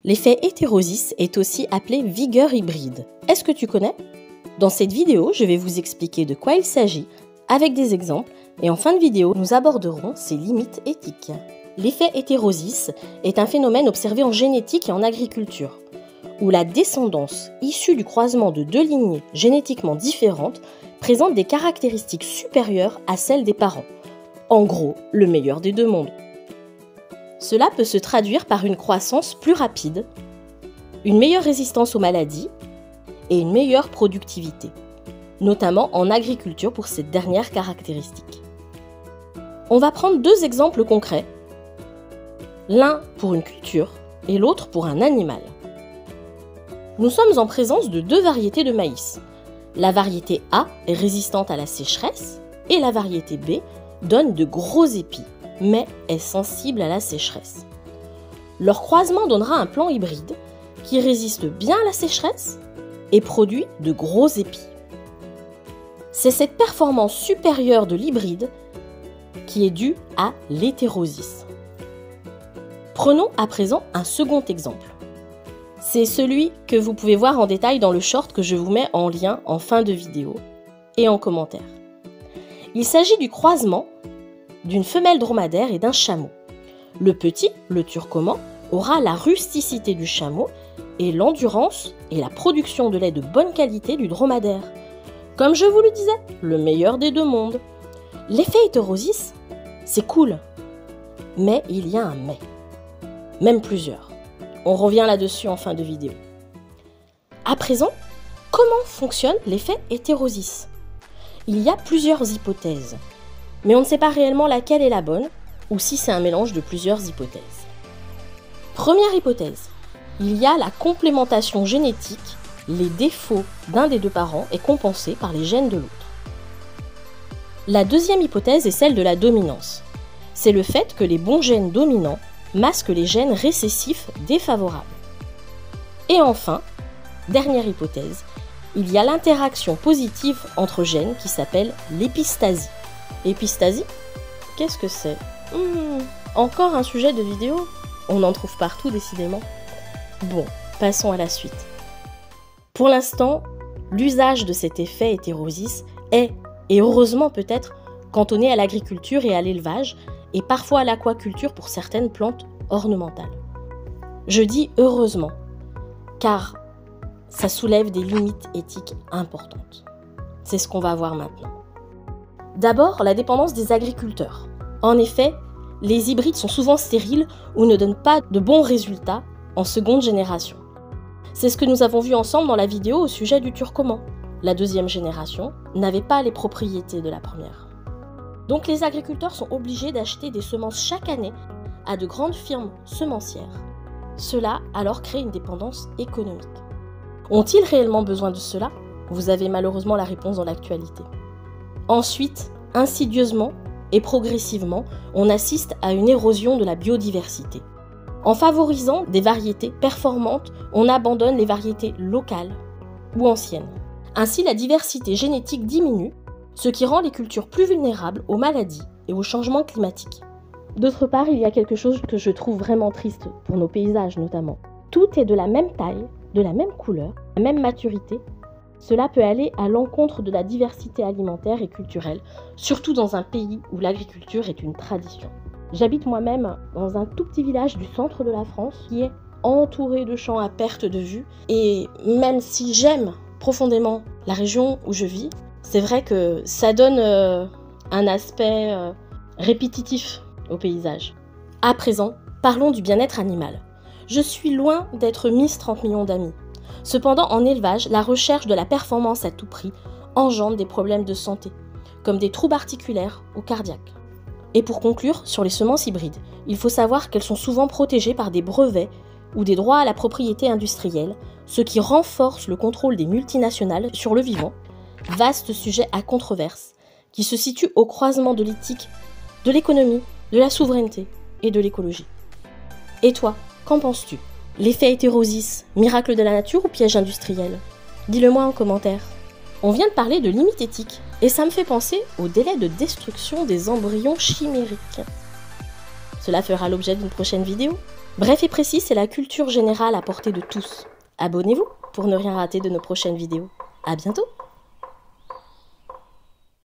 L'effet hétérosis est aussi appelé vigueur hybride. Est-ce que tu connais? Dans cette vidéo, je vais vous expliquer de quoi il s'agit avec des exemples et en fin de vidéo, nous aborderons ses limites éthiques. L'effet hétérosis est un phénomène observé en génétique et en agriculture, où la descendance issue du croisement de deux lignées génétiquement différentes présente des caractéristiques supérieures à celles des parents. En gros, le meilleur des deux mondes. Cela peut se traduire par une croissance plus rapide, une meilleure résistance aux maladies et une meilleure productivité, notamment en agriculture pour cette dernière caractéristique. On va prendre deux exemples concrets, l'un pour une culture et l'autre pour un animal. Nous sommes en présence de deux variétés de maïs. La variété A est résistante à la sécheresse et la variété B donne de gros épis, mais est sensible à la sécheresse. Leur croisement donnera un plant hybride qui résiste bien à la sécheresse et produit de gros épis. C'est cette performance supérieure de l'hybride qui est due à l'hétérosis. Prenons à présent un second exemple. C'est celui que vous pouvez voir en détail dans le short que je vous mets en lien en fin de vidéo et en commentaire. Il s'agit du croisement d'une femelle dromadaire et d'un chameau. Le petit, le turcoman, aura la rusticité du chameau et l'endurance et la production de lait de bonne qualité du dromadaire. Comme je vous le disais, le meilleur des deux mondes. L'effet hétérosis, c'est cool, mais il y a un mais. Même plusieurs. On revient là-dessus en fin de vidéo. À présent, comment fonctionne l'effet hétérosis? Il y a plusieurs hypothèses, mais on ne sait pas réellement laquelle est la bonne, ou si c'est un mélange de plusieurs hypothèses. Première hypothèse, il y a la complémentation génétique, les défauts d'un des deux parents est compensé par les gènes de l'autre. La deuxième hypothèse est celle de la dominance. C'est le fait que les bons gènes dominants masquent les gènes récessifs défavorables. Et enfin, dernière hypothèse, il y a l'interaction positive entre gènes qui s'appelle l'épistasie. Épistasie? Qu'est-ce que c'est? Encore un sujet de vidéo? On en trouve partout décidément. Bon, passons à la suite. Pour l'instant, l'usage de cet effet hétérosis est, et heureusement peut-être, cantonné à l'agriculture et à l'élevage, et parfois à l'aquaculture pour certaines plantes ornementales. Je dis heureusement, car ça soulève des limites éthiques importantes. C'est ce qu'on va voir maintenant. D'abord, la dépendance des agriculteurs. En effet, les hybrides sont souvent stériles ou ne donnent pas de bons résultats en seconde génération. C'est ce que nous avons vu ensemble dans la vidéo au sujet du turcoman. La deuxième génération n'avait pas les propriétés de la première. Donc les agriculteurs sont obligés d'acheter des semences chaque année à de grandes firmes semencières. Cela alors crée une dépendance économique. Ont-ils réellement besoin de cela? Vous avez malheureusement la réponse dans l'actualité. Ensuite, insidieusement et progressivement, on assiste à une érosion de la biodiversité. En favorisant des variétés performantes, on abandonne les variétés locales ou anciennes. Ainsi, la diversité génétique diminue, ce qui rend les cultures plus vulnérables aux maladies et aux changements climatiques. D'autre part, il y a quelque chose que je trouve vraiment triste, pour nos paysages notamment. Tout est de la même taille, de la même couleur, la même maturité. Cela peut aller à l'encontre de la diversité alimentaire et culturelle, surtout dans un pays où l'agriculture est une tradition. J'habite moi-même dans un tout petit village du centre de la France qui est entouré de champs à perte de vue. Et même si j'aime profondément la région où je vis, c'est vrai que ça donne un aspect répétitif au paysage. À présent, parlons du bien-être animal. Je suis loin d'être Miss 30 millions d'amis. Cependant, en élevage, la recherche de la performance à tout prix engendre des problèmes de santé, comme des troubles articulaires ou cardiaques. Et pour conclure, sur les semences hybrides, il faut savoir qu'elles sont souvent protégées par des brevets ou des droits à la propriété industrielle, ce qui renforce le contrôle des multinationales sur le vivant. Vaste sujet à controverse, qui se situe au croisement de l'éthique, de l'économie, de la souveraineté et de l'écologie. Et toi, qu'en penses-tu? L'effet hétérosis, miracle de la nature ou piège industriel? Dis-le-moi en commentaire. On vient de parler de limites éthiques, et ça me fait penser au délai de destruction des embryons chimériques. Cela fera l'objet d'une prochaine vidéo. Bref et précis, c'est la culture générale à portée de tous. Abonnez-vous pour ne rien rater de nos prochaines vidéos. À bientôt!